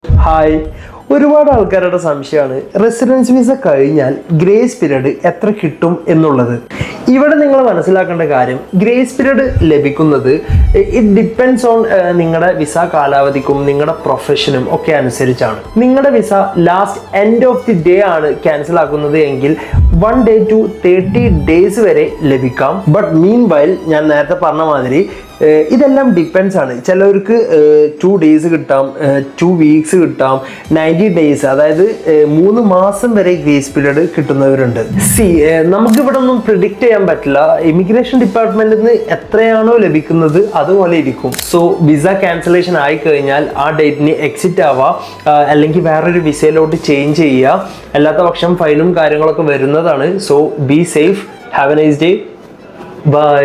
Hi, ഒരുപാട് ആൾക്കാരുടെ സംശയമാണ് റെസിഡൻസ് വിസ കഴിഞ്ഞാൽ ഗ്രേസ് പീരീഡ് എത്ര കിട്ടും എന്നുള്ളത്. ഇവിടെ നിങ്ങൾ മനസ്സിലാക്കേണ്ട കാര്യം, ഗ്രേസ് പീരീഡ് ലഭിക്കുന്നത് ഇറ്റ് ഡിപ്പെൻഡ്സ് ഓൺ നിങ്ങളുടെ വിസ കാലാവധിക്കും നിങ്ങളുടെ പ്രൊഫഷനും ഒക്കെ അനുസരിച്ചാണ്. നിങ്ങളുടെ visa last end of the day ആണ് ക്യാൻസൽ ആക്കുന്നത് എങ്കിൽ 1 day to 30 days വരെ ലഭിക്കാം. ബട്ട് മീൻ വൈൽ ഞാൻ നേരത്തെ പറഞ്ഞ മാതിരി ഇതെല്ലാം ഡിപ്പെൻസ് ആണ്. ചിലവർക്ക് 2 days കിട്ടാം, 2 weeks കിട്ടാം, 90 days അതായത് 3 മാസം വരെ ഗ്രേസ് പീരീഡ് കിട്ടുന്നവരുണ്ട്. നമുക്കിവിടെ ഒന്നും പ്രിഡിക്റ്റ് ചെയ്യാൻ പറ്റില്ല. ഇമിഗ്രേഷൻ ഡിപ്പാർട്ട്മെന്റിൽ നിന്ന് എത്രയാണോ ലഭിക്കുന്നത് അതുപോലെ ഇരിക്കും. സോ വിസ ക്യാൻസലേഷൻ ആയി കഴിഞ്ഞാൽ ആ ഡേറ്റിന് എക്സിറ്റ് ആവാം, അല്ലെങ്കിൽ വേറൊരു വിസയിലോട്ട് ചേഞ്ച് ചെയ്യുക. അല്ലാത്ത പക്ഷം ഫൈനും കാര്യങ്ങളൊക്കെ വരുന്നതാണ്. So be safe, have a nice day, by.